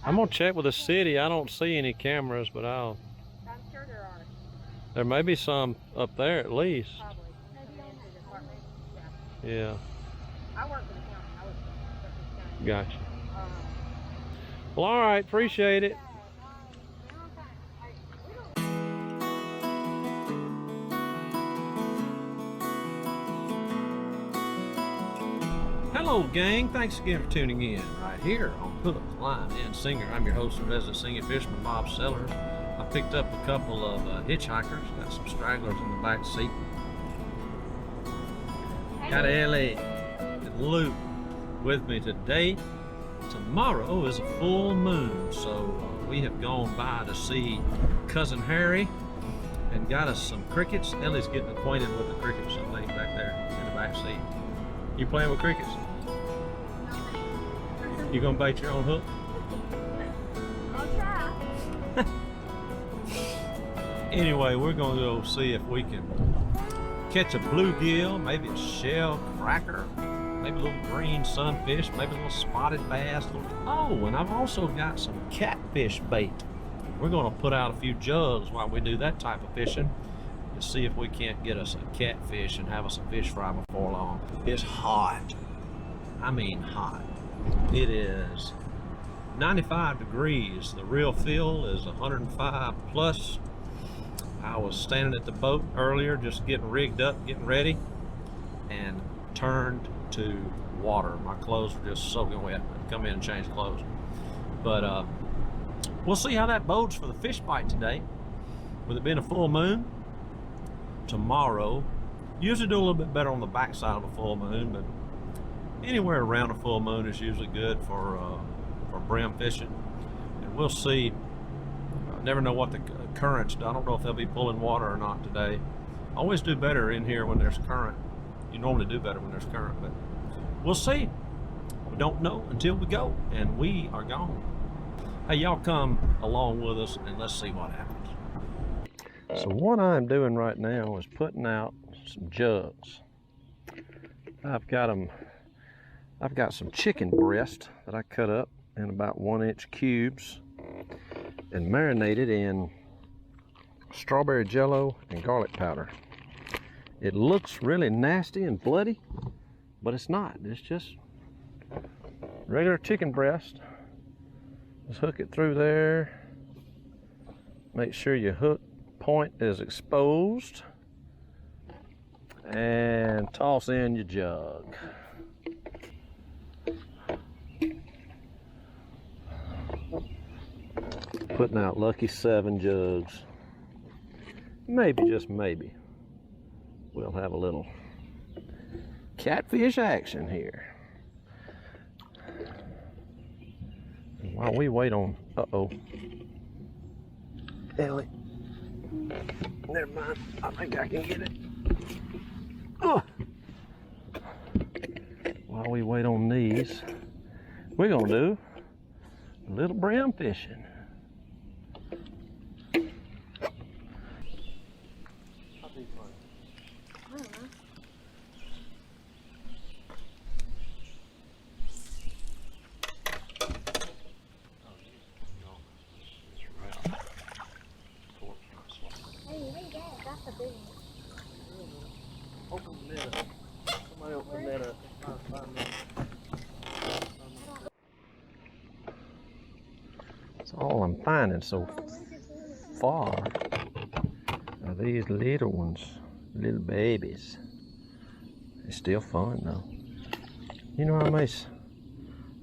I'm gonna check with the city. I don't see any cameras, but I'm sure there are. there may be some up there at least. Probably. Maybe on the department. Yeah. I work for the county. I work for the county. Gotcha. Well, all right. Appreciate it. Hello, gang. Thanks again for tuning in right here on Hook, Line, and Singer. I'm your host and resident singing fisherman, Bob Sellers. I picked up a couple of hitchhikers. Got some stragglers in the back seat. Got Ellie and Luke with me today. Tomorrow is a full moon, so we have gone by to see Cousin Harry and got us some crickets. Ellie's getting acquainted with the crickets that lay back there in the back seat. You playing with crickets? You gonna bait your own hook? I'll try. Anyway, we're gonna go see if we can catch a bluegill, maybe a shell cracker, maybe a little green sunfish, maybe a little spotted bass. Oh, and I've also got some catfish bait. We're gonna put out a few jugs while we do that type of fishing to see if we can't get us a catfish and have us a fish fry before long. It's hot. I mean hot. It is 95 degrees. The real feel is 105 plus. I was standing at the boat earlier just getting rigged up, getting ready, and turned to water. My clothes were just soaking wet. I'd come in and change clothes. But we'll see how that bodes for the fish bite today. With it being a full moon, tomorrow, usually do a little bit better on the backside of a full moon, but anywhere around a full moon is usually good for brim fishing. And we'll see. I never know what the currents do. I don't know if they'll be pulling water or not today. I always do better in here when there's current. You normally do better when there's current, but we'll see. We don't know until we go, and we are gone. Hey, y'all come along with us and let's see what happens. So what I'm doing right now is putting out some jugs. I've got some chicken breast that I cut up in about 1-inch cubes and marinated in strawberry jello and garlic powder. It looks really nasty and bloody, but it's not. It's just regular chicken breast. Just hook it through there. Make sure your hook point is exposed, and toss in your jug. Putting out lucky 7 jugs. Maybe, just maybe, we'll have a little catfish action here. And while we wait on, Ellie, never mind, I think I can get it. Oh. While we wait on these, we're gonna do a little brim fishing. Open the net up. Somebody open the net up. That's all I'm finding so far are these little ones, little babies. They're still fun though. You know, I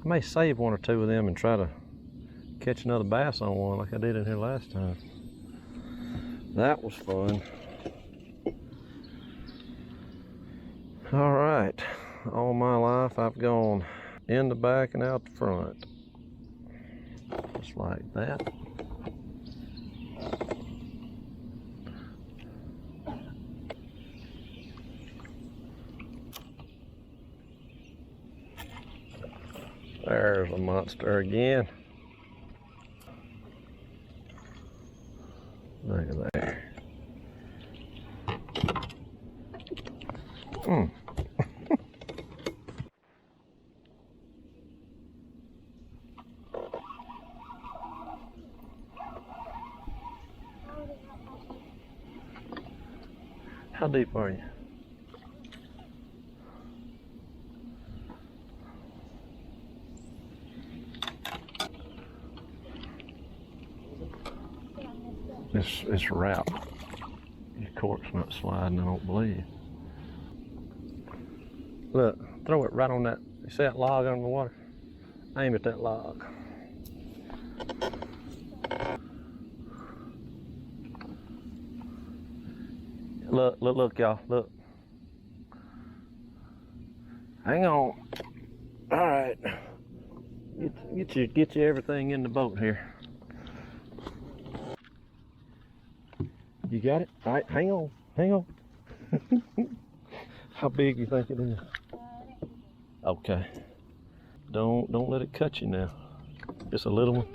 may save 1 or 2 of them and try to catch another bass on one like I did in here last time. That was fun. All right, all my life I've gone in the back and out the front. Just like that. There's a monster again. Look at there. How deep are you? It's wrapped. Your cork's not sliding, I don't believe. Look, throw it right on that. You see that log on the water? Aim at that log. Look, y'all, look. Hang on. All right. Get you everything in the boat here. You got it? All right, hang on. How big you think it is? Okay. Don't let it cut you now. Just a little one.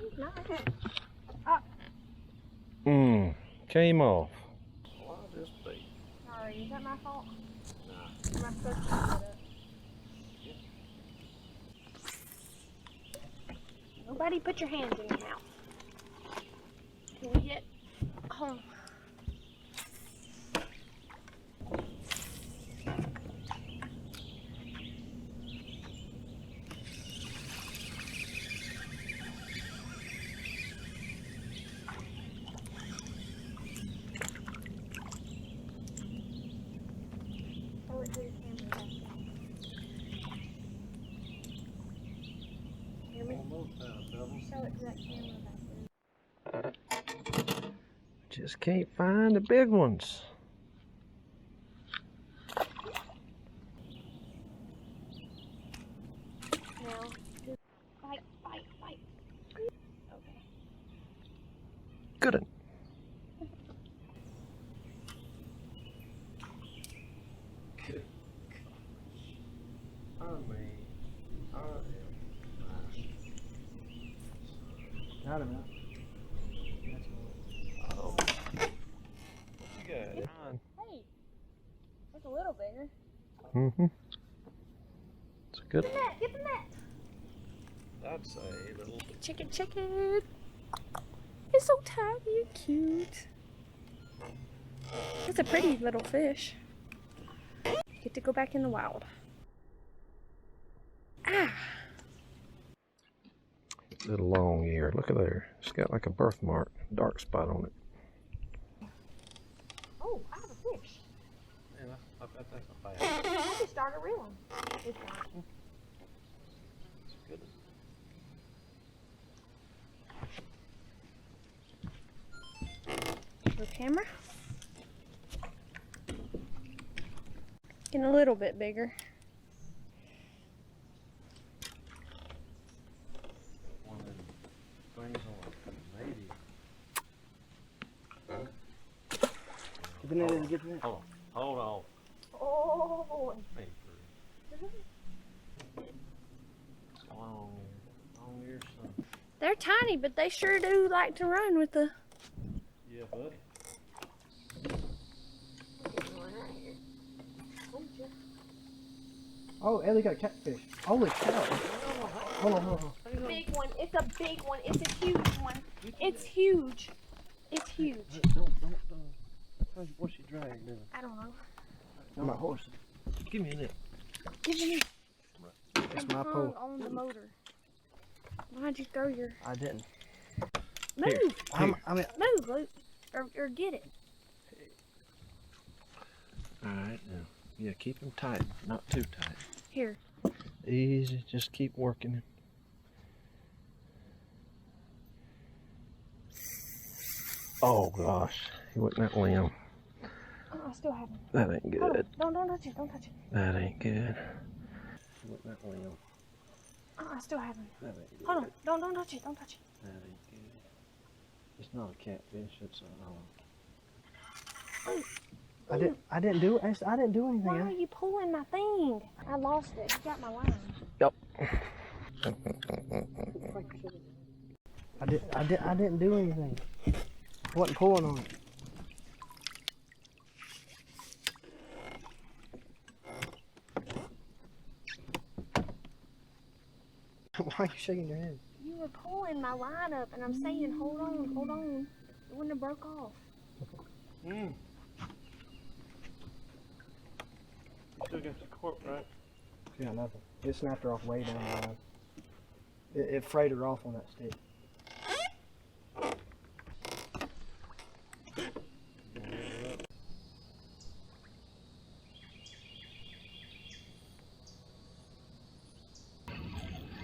Came off. Why this bait? Sorry, is that my fault? Nah. Am I supposed to put it? Nobody put your hands in your mouth. Can we get home? Show it to the camera back there. Hear me? Show it to that camera back there. Just can't find the big ones. Now, just bite. Okay. Good one. Got him. Oh. Good. Hey, that's a little bigger. It's a good Get the net, get the net. That's a little. Chicken. It's so tiny and cute. It's a pretty little fish. Get to go back in the wild. Ah! Little long ear. Look at there. It's got like a birthmark, dark spot on it. Oh, I have a fish. Yeah, that's a bad. I just started reeling. It's not. It's good. Your camera. Getting a little bit bigger. One of them things on maybe. Get the net in, get the net. Hold on. Oh, Hey, it's long ear son. they're tiny, but they sure do like to run with the. Yeah, buddy. Oh, Ellie got a catfish. Holy cow. Hold on. Big one. It's a big one. It's a huge one. It's huge. It's huge. Don't. What's she dragging? I don't know. My horse. Give me a net. Give me. That's my pole. On the motor. Why'd you throw your? I didn't. Move. Move, Luke. Or get it. All right, now. Yeah, keep him tight, not too tight. Here. Easy, just keep working him. Oh gosh, he went that limb. Oh, I still have him. That ain't good. Don't touch it. Don't touch it. That ain't good. He went that limb. Oh, I still have him. That ain't good. Hold on. Don't touch it. Don't touch it. That ain't good. It's not a catfish. It's a. I didn't do it. I didn't do anything. Why are you pulling my thing? I lost it. You got my line. Yep. I didn't do anything. I wasn't pulling on it. Why are you shaking your head? You were pulling my line up, and I'm saying, hold on. It wouldn't have broke off. Still got the cork, right? Yeah, nothing. It snapped her off way down the line. It frayed her off on that stick.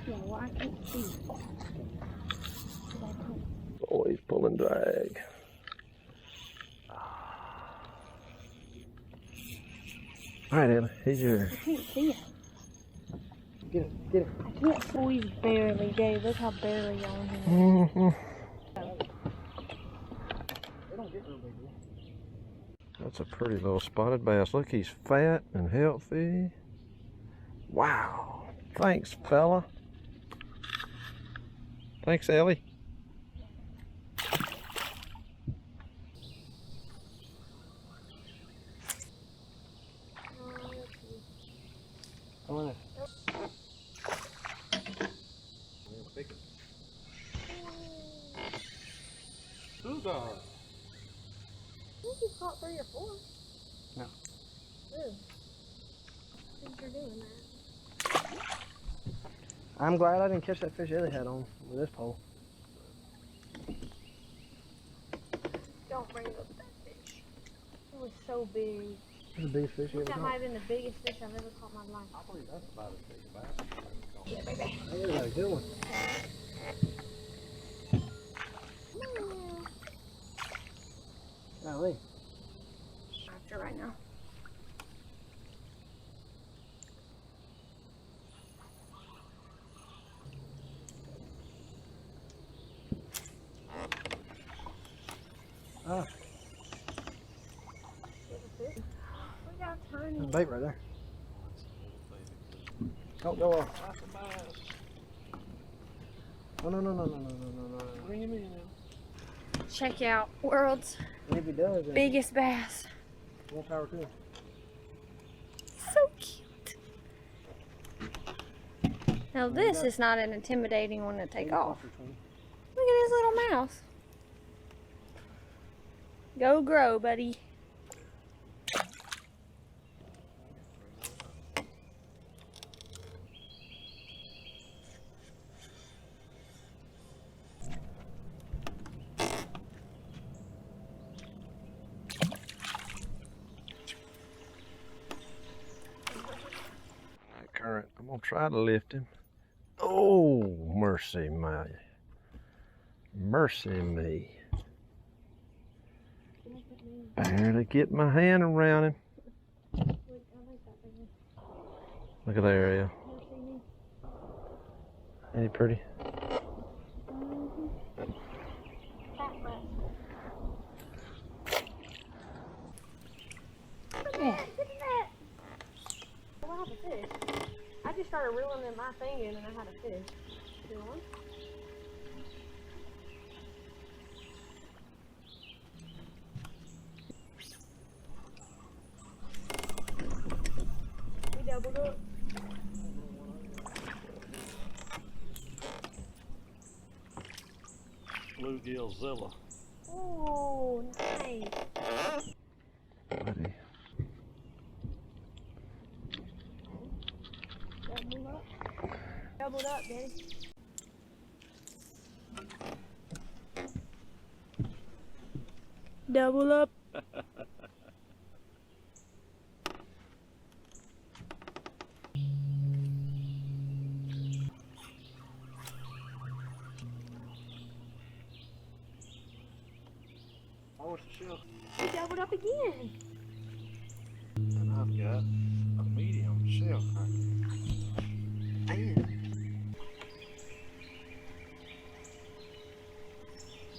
Yeah, well, I can't see. Always pulling drag. All right, Ellie, he's yours. I can't see it. Get it, get it. I can't squeeze barely, Dave. Look how barely on here. Mm-hmm. They don't get real big, do they? That's a pretty little spotted bass. Look, he's fat and healthy. Wow. Thanks, fella. Thanks, Ellie. Come on in. Who's on? I think you caught 3 or 4. No. Ooh. I think you're doing that. I'm glad I didn't catch that fish Ellie had on with this pole. Don't bring up that fish. It was so big. It's the biggest fish you ever That might caught. have been the biggest fish I've ever caught in my life. I believe that's about as big a bass. Yeah, baby. Oh, yeah, good one. Golly. After right now. Ah, We got tiny. there's a bait right there. Don't go off. That's a bass. Oh, no, no, no, no, no, no, no, no. Bring him in now. Check out world's And if he does, then biggest bass. more power to him. So cute. Now this is not an intimidating one to take off. Look at his little mouth. Go grow, buddy. That current. I'm gonna try to lift him. Oh, mercy my. Mercy me. Barely get my hand around him. Look at that area. Ain't he pretty? Yeah. Well, I have a fish. I just started reeling in my thing in and I had a fish. See one? We doubled up. Bluegill Zilla. Oh, nice. Buddy. Doubled up. Doubled up, Daddy. Double up. Oh, what's the shell? We doubled up again. And I've got a medium shell cracker.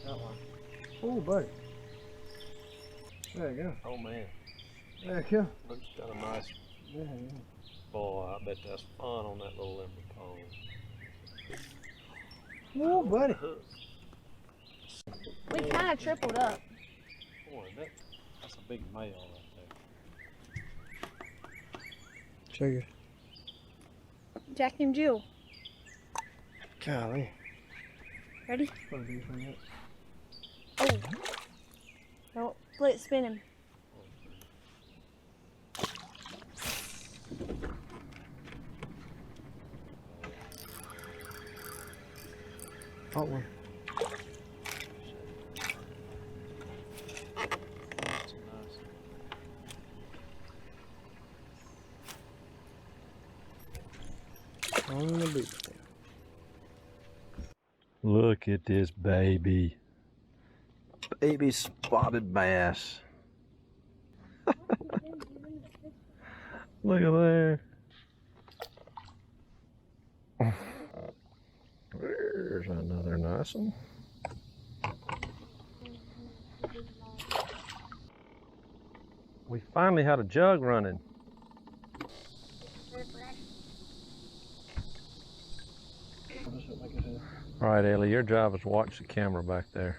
That one. Oh, buddy. There you go. Oh man, There you go. looks got a nice. Yeah, yeah. Boy, I bet that's fun on that little limber pole. Oh, buddy. We kind of tripled up. Boy, that's a big male right Show you. Jack and Jill. Golly. Ready? What a big thing. Oh. Don't split spin him. Caught one. On the beach. Look at this baby. Baby spotted bass. Look at there. There's another nice one. We finally had a jug running. All right, Ellie, your job is to watch the camera back there.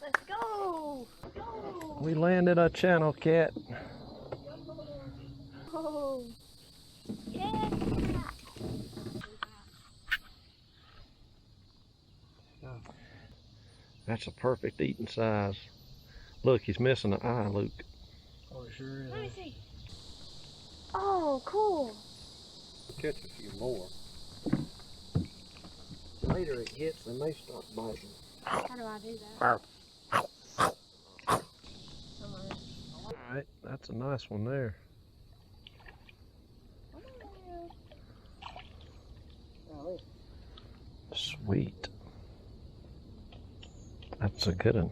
Let's go. Go. We landed a channel cat. Oh. Yeah. That's a perfect eating size. Look, he's missing an eye, Luke. Oh, it sure is. Let me see. Oh, cool. Catch a few more. Later it hits, they may start biting. How do I do that? All right, that's a nice one there. Sweet. That's a good one.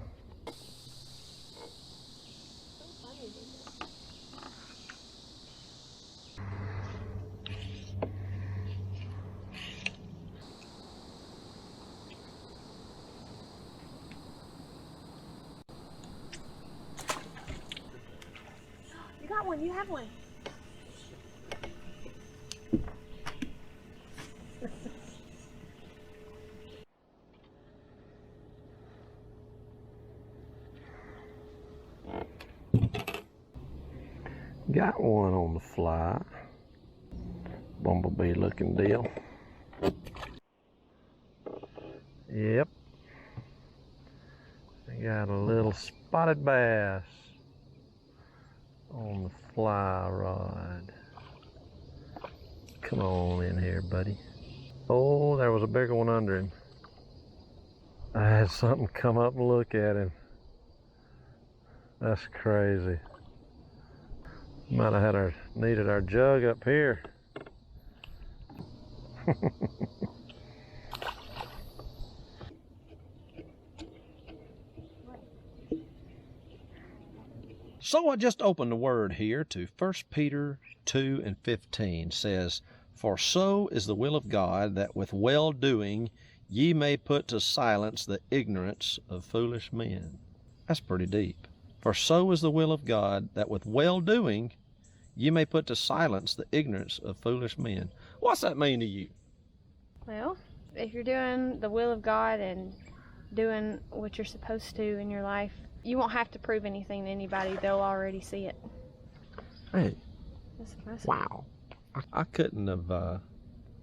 You got one, you have one. Got one on the fly. Bumblebee looking deal. Yep. I got a little spotted bass on the fly rod. Come on in here, buddy. Oh, there was a bigger one under him. I had something come up and look at him. That's crazy. Might have had needed our jug up here. So I just opened the word here to 1 Peter 2 and 15 says, "For so is the will of God, that with well-doing ye may put to silence the ignorance of foolish men." That's pretty deep. For so is the will of God, that with well-doing ye may put to silence the ignorance of foolish men. What's that mean to you? Well, if you're doing the will of God and doing what you're supposed to in your life, you won't have to prove anything to anybody. They'll already see it. Hey, That's impressive. wow. I couldn't have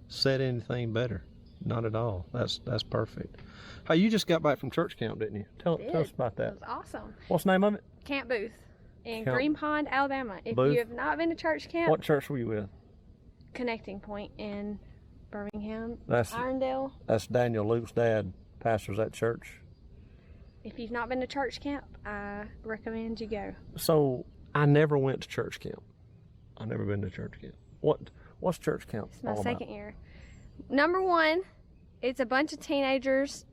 said anything better. Not at all. That's perfect. Hey, you just got back from church camp, didn't you? Tell us about that. It was awesome. What's the name of it? Camp Booth in Camp Green Pond, Alabama. If Booth? you have not been to church camp, What church were you with? Connecting Point in Birmingham, That's Irondale. Daniel Luke's dad pastors that church. If you've not been to church camp, I recommend you go. So I never went to church camp. I've never been to church camp. What's church camp It's my all second about? year. Number one, it's a bunch of teenagers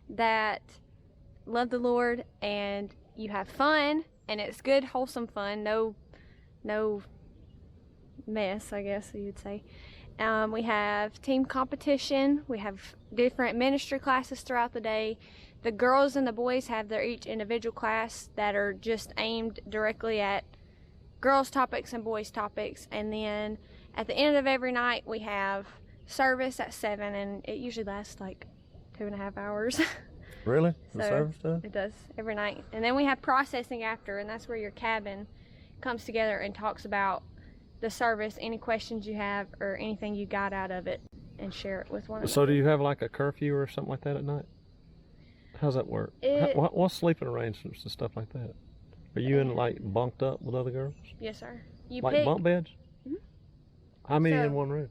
that love the Lord, and you have fun, and it's good, wholesome fun. No mess, I guess you'd say. We have team competition. We have different ministry classes throughout the day. The girls and the boys have their each individual class that are just aimed directly at girls' topics and boys' topics. And then at the end of every night, we have service at 7, and it usually lasts like 2.5 hours. Really? The So, service does? It does every night. And then we have processing after, and that's where your cabin comes together and talks about the service, any questions you have or anything you got out of it, and share it with one another. So do you have like a curfew or something like that at night? How's that work? What's sleeping arrangements and stuff like that? Are you in like bunked up with other girls? Yes, sir. You Like pick. bunk beds? Mhm. How many So- in one room?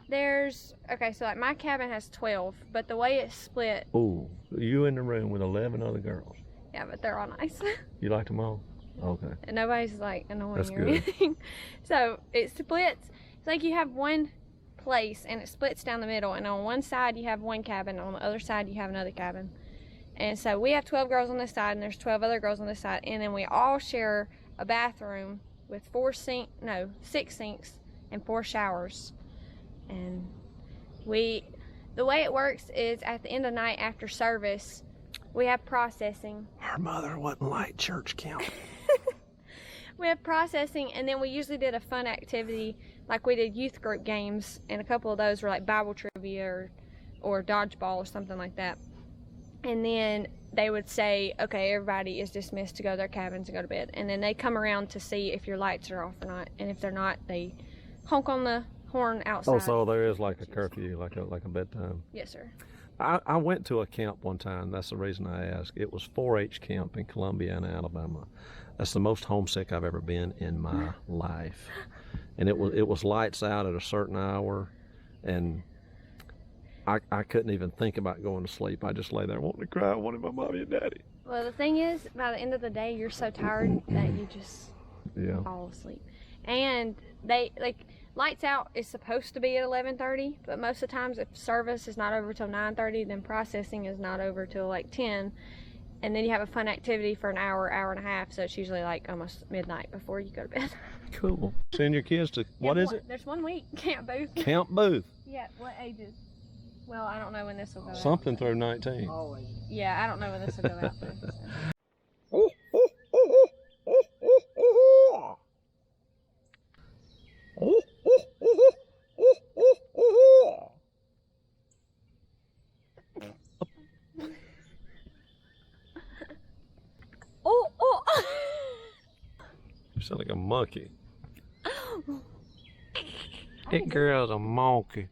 There's okay, so like my cabin has 12, but the way it's split, Ooh, you in the room with 11 other girls. yeah, but they're all nice. You like them all? Okay. And nobody's like annoying That's or good. anything. So it splits. It's like you have one place and it splits down the middle, and on one side you have one cabin, on the other side you have another cabin. And so we have 12 girls on this side and there's 12 other girls on this side, and then we all share a bathroom with 6 sinks and 4 showers. And the way it works is at the end of the night after service, we have processing. Her mother wasn't like church camp. We have processing, and then we usually did a fun activity, like we did youth group games, and a couple of those were like Bible trivia or dodgeball or something like that. And then they would say, okay, everybody is dismissed to go to their cabins and go to bed. And then they come around to see if your lights are off or not. And if they're not, they honk on the horn outside. Oh, so there is like a curfew, like a bedtime. Yes, sir. I went to a camp one time. That's the reason I asked. It was 4-H camp in Columbiana, Alabama. That's the most homesick I've ever been in my life. And it was lights out at a certain hour, and I couldn't even think about going to sleep. I just lay there wanting to cry, wanting my mommy and daddy. Well, the thing is, by the end of the day, you're so tired that you just fall asleep. And they, like, lights out is supposed to be at 11:30, but most of the times if service is not over till 9:30, then processing is not over till like 10. And then you have a fun activity for an hour, hour and a half, so it's usually like almost midnight before you go to bed. Cool. Send your kids to, what is it? There's 1 week, Camp Booth. Camp Booth. Yeah, what ages? Well, I don't know when this will go Something out. through 19. Always. Yeah, I don't know when this will go out. Through, so. Oh! You sound like a monkey. That girl's a monkey.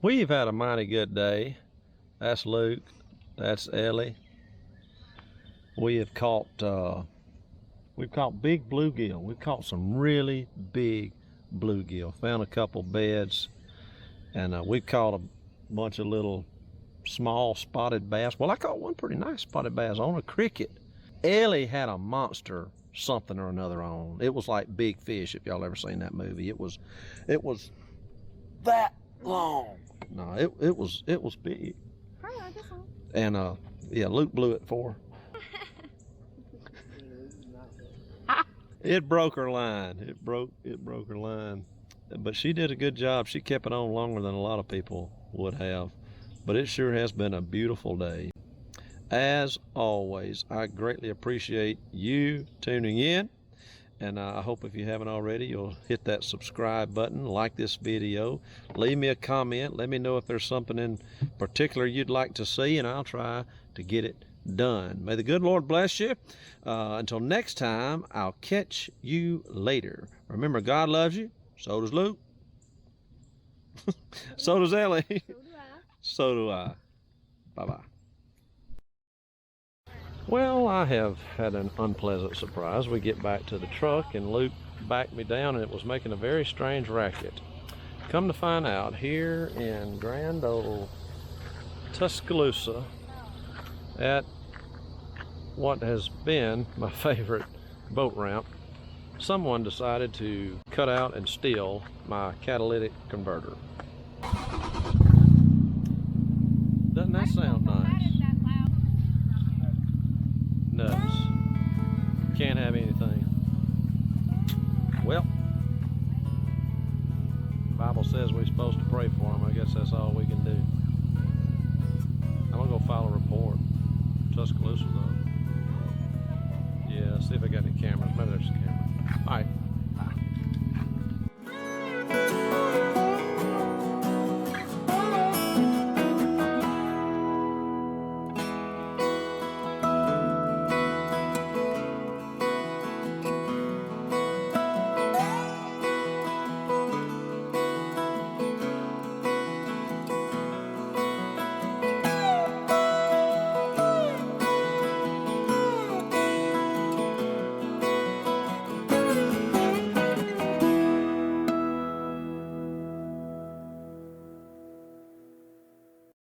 We've had a mighty good day. That's Luke. That's Ellie. We have caught, we've caught big bluegill. We've caught some really big bluegill. Found a couple beds, and we've caught a bunch of little small spotted bass. Well, I caught one pretty nice spotted bass on a cricket. Ellie had a monster something or another on. It was like Big Fish, if y'all ever seen that movie. It was that long. No, it was big. Probably like this one. And yeah, Luke blew it for her. It broke her line. It broke her line. But she did a good job. She kept it on longer than a lot of people would have. But it sure has been a beautiful day. As always, I greatly appreciate you tuning in. And I hope if you haven't already, you'll hit that subscribe button, like this video, leave me a comment, let me know if there's something in particular you'd like to see, and I'll try to get it done. May the good Lord bless you. Until next time, I'll catch you later. Remember, God loves you. So does Luke. So does Ellie. So do I. So do I. Bye-bye. Well, I have had an unpleasant surprise. We get back to the truck and Luke backed me down and it was making a very strange racket. Come to find out, here in grand old Tuscaloosa, at what has been my favorite boat ramp, someone decided to cut out and steal my catalytic converter. Doesn't that sound nice? Nuts. Can't have anything. Well, the Bible says we're supposed to pray for them. I guess that's all we can do.